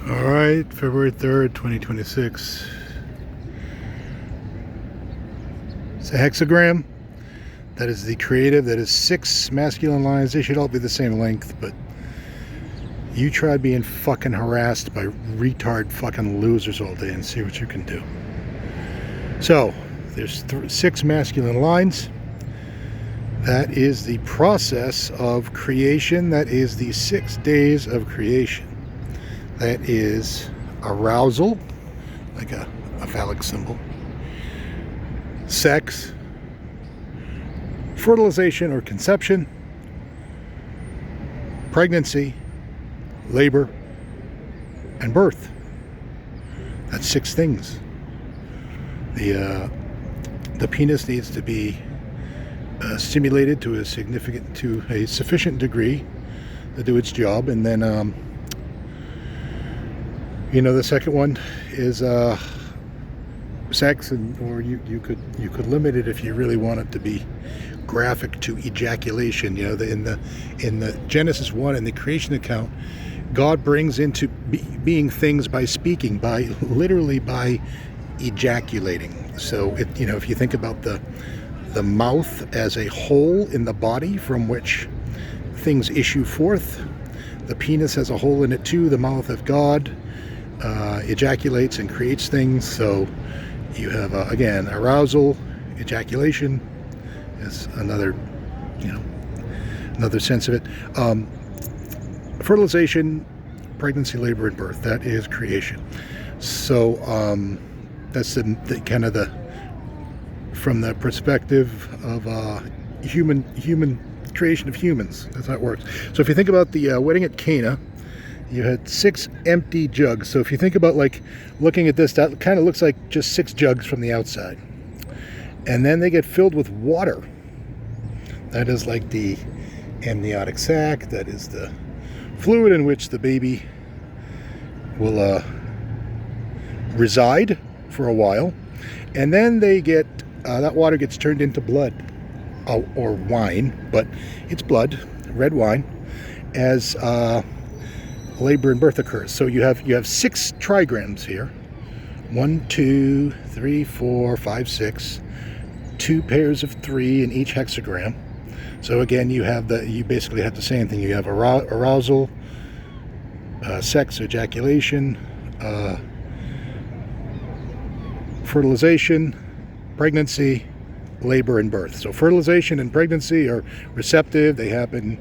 All right, February 3rd, 2026. It's a hexagram. That is the creative. That is 6 masculine lines. They should all be the same length, but you try being fucking harassed by retard fucking losers all day and see what you can do. So, there's 6 masculine lines. That is the process of creation. That is the 6 days of creation. That is arousal, like a phallic symbol, sex, fertilization or conception, pregnancy, labor, and birth. That's 6 things. The penis needs to be stimulated to a sufficient degree to do its job, and then the second one is sex, or you could limit it if you really want it to be graphic to ejaculation. In the Genesis 1, in the creation account, God brings into being things by speaking, literally by ejaculating. So if you think about the mouth as a hole in the body from which things issue forth, the penis has a hole in it too. The mouth of God ejaculates and creates things. So you have again arousal, ejaculation is another sense of it. Fertilization, pregnancy, labor, and birth. That is creation. So that's the kind of from the perspective of human creation of humans. That's how it works. So if you think about the wedding at Cana, you had 6 empty jugs. So if you think about looking at this, that kind of looks like just 6 jugs from the outside. And then they get filled with water. That is like the amniotic sac. That is the fluid in which the baby will reside for a while. And then they get, that water gets turned into blood or wine, but it's blood, red wine, as labor and birth occurs. So you have 6 trigrams here. 1, 2, 3, 4, 5, 6. 2 pairs of 3 in each hexagram. So again, you basically have the same thing. You have arousal, sex, ejaculation, fertilization, pregnancy, labor, and birth. So fertilization and pregnancy are receptive. They happen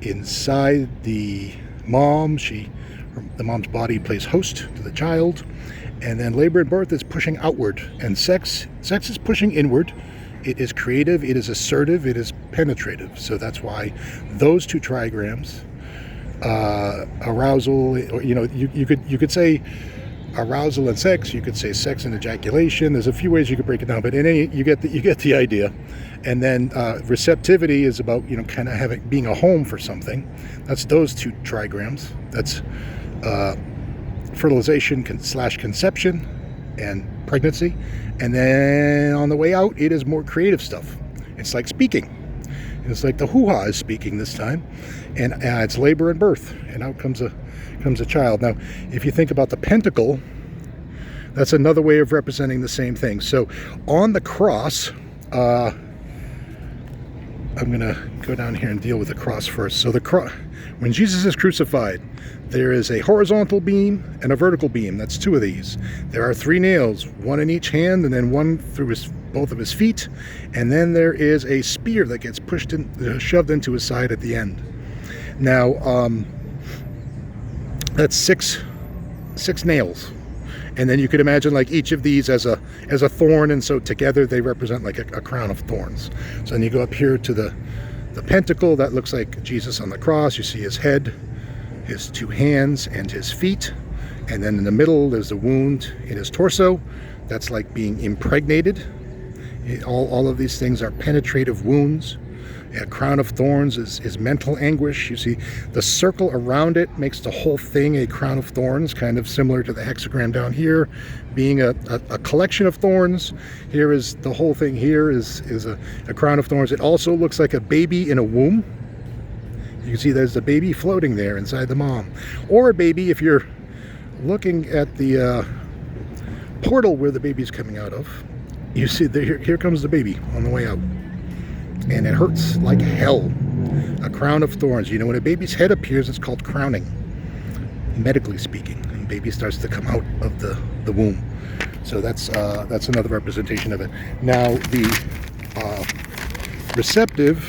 inside the mom. The mom's body plays host to the child. And then labor and birth is pushing outward. And sex is pushing inward. It is creative, it is assertive, it is penetrative. So that's why those 2 trigrams, arousal, or you could say arousal and sex. You could say sex and ejaculation. There's a few ways you could break it down, but you get the idea. And then receptivity is about kind of being a home for something. That's those 2 trigrams. That's fertilization / conception and pregnancy. And then on the way out, it is more creative stuff. It's like speaking. It's like the hoo-ha is speaking this time, and it's labor and birth, and out comes a child. Now, if you think about the pentacle, that's another way of representing the same thing. So on the cross, I'm going to go down here and deal with the cross first. So when Jesus is crucified, there is a horizontal beam and a vertical beam. That's 2 of these. There are 3 nails, 1 in each hand, and then 1 through both of his feet. And then there is a spear that gets shoved into his side at the end. Now, that's 6 nails. And then you could imagine each of these as a thorn, and so together they represent like a crown of thorns. So then you go up here to the pentacle. That looks like Jesus on the cross. You see his head, his 2 hands, and his feet. And then in the middle there's the wound in his torso. That's like being impregnated. All of these things are penetrative wounds. A crown of thorns is mental anguish. You see the circle around it makes the whole thing a crown of thorns, kind of similar to the hexagram down here being a collection of thorns. Here is the whole thing. Here is a crown of thorns. It also looks like a baby in a womb. You can see there's a baby floating there inside the mom, or a baby if you're looking at the portal where the baby's coming out of, you see here comes the baby on the way out. And it hurts like hell. A crown of thorns. You know, when a baby's head appears, it's called crowning, medically speaking. And baby starts to come out of the womb. So that's another representation of it. Now, the receptive,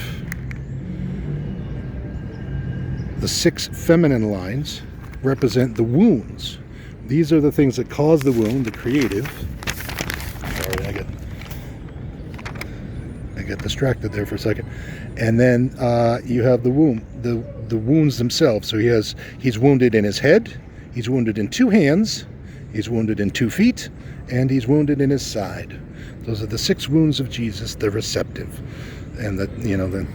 the 6 feminine lines represent the wounds. These are the things that cause the wound, the creative. Sorry, I got distracted there for a second. And then you have the womb, the wounds themselves. So he's wounded in his head, he's wounded in 2 hands, he's wounded in 2 feet, and he's wounded in his side. Those are the 6 wounds of Jesus, the receptive. And that, you know, then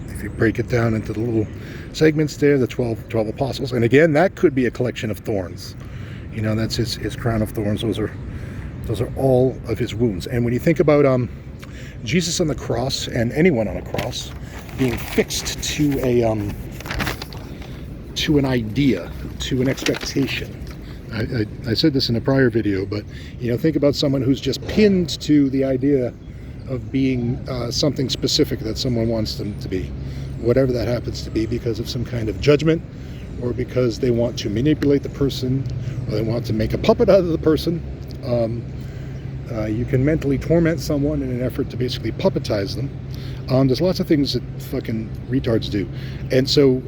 if you break it down into the little segments there, the 12 apostles. And again, that could be a collection of thorns. You know, that's his crown of thorns. Those are all of his wounds. And when you think about Jesus on the cross, and anyone on a cross being fixed to an idea, to an expectation. I said this in a prior video, but you know, think about someone who's just pinned to the idea of being something specific that someone wants them to be, whatever that happens to be, because of some kind of judgment, or because they want to manipulate the person, or they want to make a puppet out of the person. You can mentally torment someone in an effort to basically puppetize them. There's lots of things that fucking retards do. And so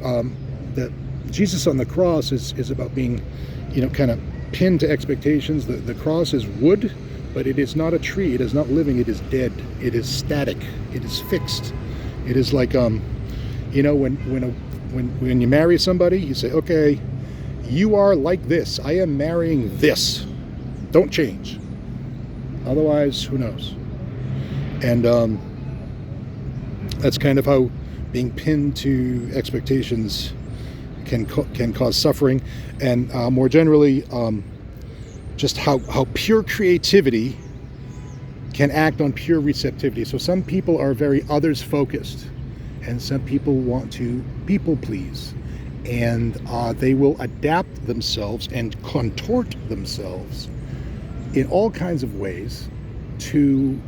that Jesus on the cross is about being, you know, kind of pinned to expectations. The cross is wood, but it is not a tree. It is not living. It is dead. It is static. It is fixed. It is like, you know, when you marry somebody, you say, okay, you are like this. I am marrying this. Don't change. Otherwise, who knows? And that's kind of how being pinned to expectations can cause suffering. And more generally, just how pure creativity can act on pure receptivity. So some people are very others focused, and some people want to people please, and they will adapt themselves and contort themselves in all kinds of ways to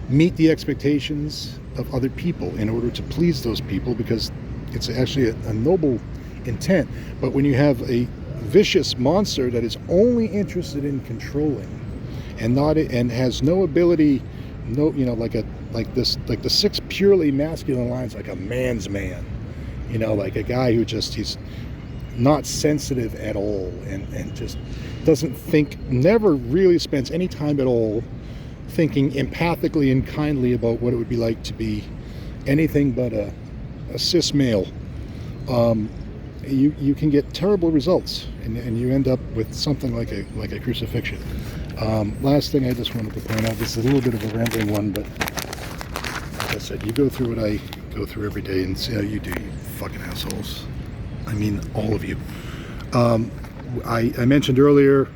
meet the expectations of other people in order to please those people, because it's actually a noble intent. But when you have a vicious monster that is only interested in controlling and has no ability, like the 6 purely masculine lines, like a man's man, you know, like a guy who he's not sensitive at all, and just doesn't think, never really spends any time at all thinking empathically and kindly about what it would be like to be anything but a cis male. You can get terrible results, and you end up with something like a crucifixion. Last thing I just wanted to point out, this is a little bit of a rambling one, but like I said, you go through what I go through every day and see how you do, you fucking assholes. I mean, all of you. I mentioned earlier,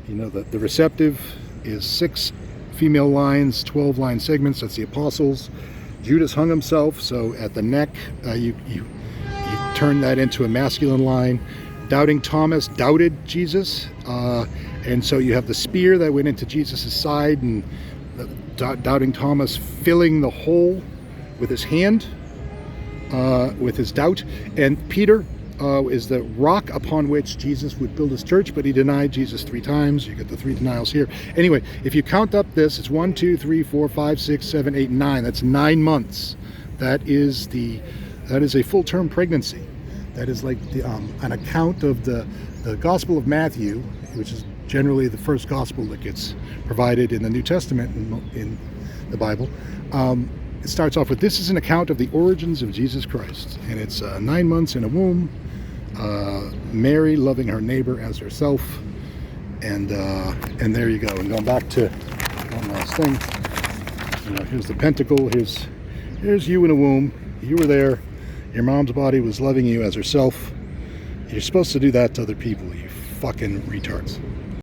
you know, that the receptive is 6 female lines, 12 line segments. That's the apostles. Judas hung himself, so at the neck, you turn that into a masculine line. Doubting Thomas doubted Jesus, and so you have the spear that went into Jesus' side, and Doubting Thomas filling the hole with his hand, with his doubt. And Peter is the rock upon which Jesus would build his church, but he denied Jesus 3 times. You get the 3 denials here. Anyway, if you count up this, it's 1, 2, 3, 4, 5, 6, 7, 8, 9. That's 9 months. That is a full-term pregnancy. That is like an account of the Gospel of Matthew, which is generally the first gospel that gets provided in the New Testament in the Bible. It starts off with, this is an account of the origins of Jesus Christ, and it's 9 months in a womb, Mary loving her neighbor as herself, and there you go. And going back to one last thing, you know, here's the pentacle, here's you in a womb, you were there, your mom's body was loving you as herself. You're supposed to do that to other people, you fucking retards.